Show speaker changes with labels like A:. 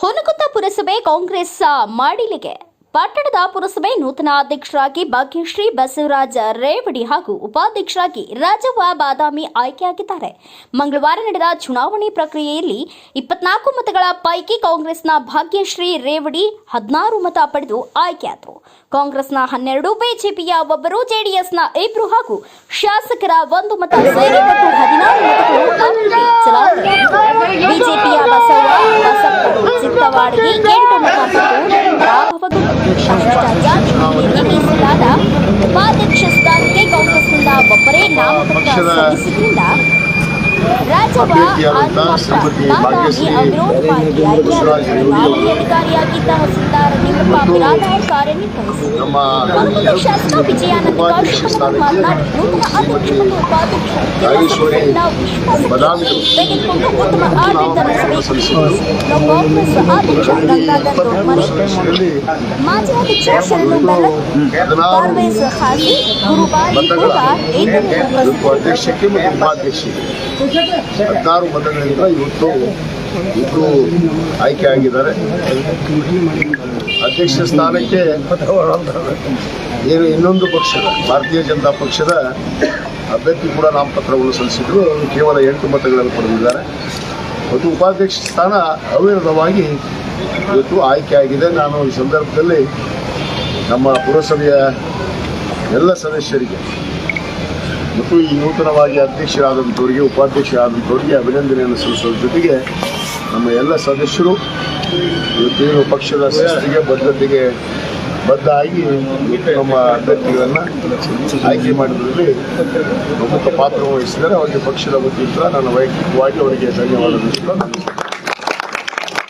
A: ಹುನಗುಂದ ಪುರಸಭೆ ಕಾಂಗ್ರೆಸ್ ಮಾಡಿಲಿಗೆ ಪಟ್ಟಣದ ಪುರಸಭೆ ನೂತನ ಅಧ್ಯಕ್ಷರಾಗಿ ಭಾಗ್ಯಶ್ರೀ ಬಸವರಾಜ ರೇವಡಿ ಹಾಗೂ ಉಪಾಧ್ಯಕ್ಷರಾಗಿ ರಾಜವ್ವ ಬಾದಾಮಿ ಆಯ್ಕೆಯಾಗಿದ್ದಾರೆ. ಮಂಗಳವಾರ ನಡೆದ ಚುನಾವಣೆ ಪ್ರಕ್ರಿಯೆಯಲ್ಲಿ 24 ಮತಗಳ ಪೈಕಿ ಕಾಂಗ್ರೆಸ್ನ ಭಾಗ್ಯಶ್ರೀ ರೇವಡಿ 16 ಮತ ಪಡೆದು ಆಯ್ಕೆಯಾದರು. ಕಾಂಗ್ರೆಸ್ನ 12, ಬಿಜೆಪಿಯ 1, ಜೆಡಿಎಸ್ನ 2 ಹಾಗೂ ಶಾಸಕರ 1 ಮತ ಸೇರಿ 16 ಮತಗಳು ಚಲಾವಣೆಯಾಗಿವೆ. ಬಿಜೆಪಿಯ ಬಸಪ್ಪ ಚಿತ್ತವಾಡಿಗೆ 8 ಮತ ಪಡೆದು ಮೀಸಲಾದ ಉಪಾಧ್ಯಕ್ಷ ಸ್ಥಾನಕ್ಕೆ ಕಾಂಗ್ರೆಸ್ನಿಂದ ಒಬ್ಬರೇ ನಾಮಪತ್ರ ಸಲ್ಲಿಸಿದ್ರಿಂದ ರಾಜವ್ವ ಬಾದಾಮಿ ಅವಿರೋಧವಾಗಿ ಆಯ್ಕೆಯಾಗಿದ್ದರು. ಅಧಿಕಾರಿಯಾಗಿ ತಹಸೀಲ್ದಾರ್ ನಿಂಗಪ್ಪ ಬಿರಾದಾರ್ ಕಾರ್ಯನಿರ್ವಹಿಸಿದರು. ಶಾಸಕ ವಿಜಯಾನಂದ ಕಾಶಿಕಮನ್ ಮಾತನಾಡಿ ನೂತನ ಅಧ್ಯಕ್ಷ ಮತ್ತು ಉಪಾಧ್ಯಕ್ಷರಿಂದ ವಿಶ್ವಾಸಕ್ಕೆ ತೆಗೆದುಕೊಂಡು ಉತ್ತಮ ಆಡಳಿತ ನಡೆಸಬೇಕು. ಕಾಂಗ್ರೆಸ್ ಅಧ್ಯಕ್ಷ ಗಂಗಾಧರ್ ದೊಡ್ಮನಿ, ಮಾಜಿ ಅಧ್ಯಕ್ಷ ಶರಣು ಬೆಲ್ಲದ್, ಪರ್ವೇಜ್ ಖಾಜಿ, ಗುರುಬಾರಿ ಹುಗಾರ್
B: ಅಧ್ಯಕ್ಷಕ್ಕೆ ಮತ್ತು ಉಪಾಧ್ಯಕ್ಷಕ್ಕೆ 16 ಮತಗಳಿಂದ ಇವತ್ತು ಇಬ್ಬರು ಆಯ್ಕೆ ಆಗಿದ್ದಾರೆ. ಅಧ್ಯಕ್ಷ ಸ್ಥಾನಕ್ಕೆ ಏನು ಇನ್ನೊಂದು ಪಕ್ಷದ ಭಾರತೀಯ ಜನತಾ ಪಕ್ಷದ ಅಭ್ಯರ್ಥಿ ಕೂಡ ನಾಮಪತ್ರವನ್ನು ಸಲ್ಲಿಸಿದ್ರು. ಕೇವಲ 8 ಮತಗಳನ್ನು ಪಡೆದಿದ್ದಾರೆ ಮತ್ತು ಉಪಾಧ್ಯಕ್ಷ ಸ್ಥಾನ ಅವಿರೋಧವಾಗಿ ಇವತ್ತು ಆಯ್ಕೆ ಆಗಿದೆ. ನಾನು ಈ ಸಂದರ್ಭದಲ್ಲಿ ನಮ್ಮ ಪುರಸಭೆಯ ಎಲ್ಲ ಸದಸ್ಯರಿಗೆ ಮತ್ತು ಈ ನೂತನವಾಗಿ ಅಧ್ಯಕ್ಷರಾದಂಥವರಿಗೆ ಉಪಾಧ್ಯಕ್ಷರಾದಂಥವರಿಗೆ ಅಭಿನಂದನೆಯನ್ನು ಸಲ್ಲಿಸೋದ್ರ ಜೊತೆಗೆ ನಮ್ಮ ಎಲ್ಲ ಸದಸ್ಯರು ಇವತ್ತೇನು ಪಕ್ಷದ ಶಿಸ್ತಿಗೆ ಬದ್ಧತೆಗೆ ಬದ್ಧವಾಗಿ ನಮ್ಮ ಅಭ್ಯರ್ಥಿಗಳನ್ನು ಆಯ್ಕೆ ಮಾಡಿದ್ರಲ್ಲಿ ಪ್ರಮುಖ ಪಾತ್ರ ವಹಿಸಿದರೆ ಅವರಿಗೆ ಪಕ್ಷದ ವತಿಯಿಂದ ನಾನು ವೈಯಕ್ತಿಕವಾಗಿ ಅವರಿಗೆ ಧನ್ಯವಾದಗಳು.